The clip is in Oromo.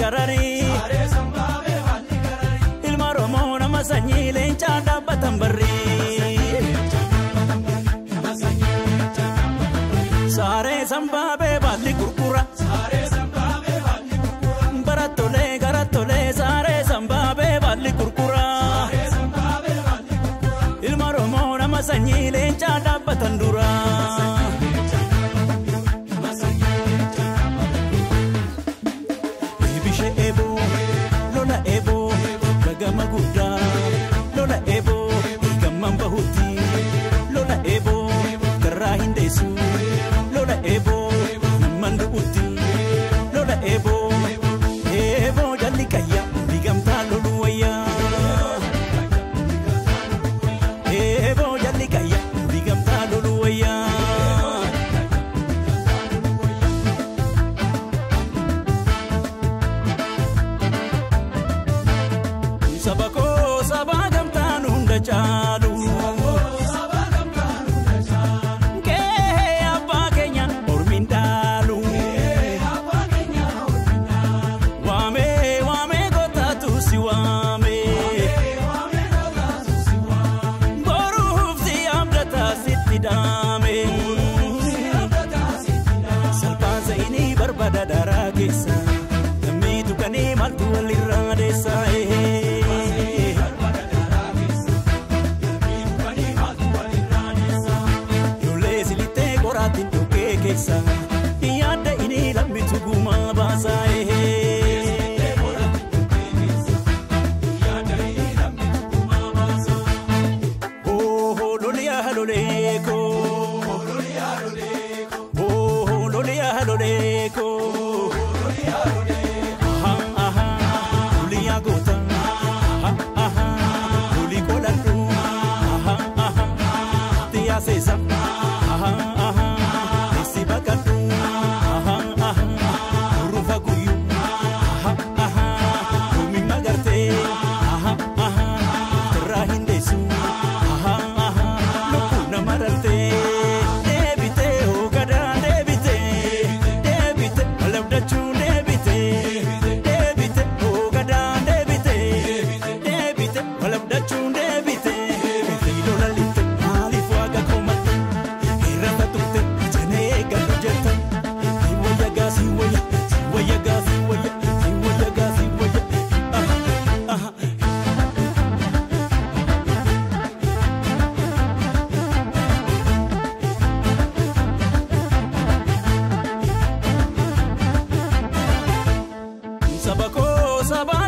karari ilma Oromoo nama sanyii leencaa dhaabbatan barri Saaree Sambaabe baalli gurgura barattolee garattolee Saaree Sambaabe baalli gurgura ilma Oromoo nama sanyii leencaa dhaabbatan dura Gama gudda lola ebo gamman bahutti lola ebo garraa hindeessu lola ebo namman du'utti lola ebo jalli qayya digamtaa lolu wayyaa ebo jalli qayya digamtaa lolu wayyaa Sabako sabagam tanun da chalu ke abba kenya ormindalu wame gota tu siwame boruf si amdata sitidame salpan zaini barbada daragesa kami tukani maltu aliradesa Yada ini lambi tuguma basae Oh lolia haloleko Oh lolia haloleko Aha lolia gota Aha loli kolandu Aha tia sesa Aha Sabako sabako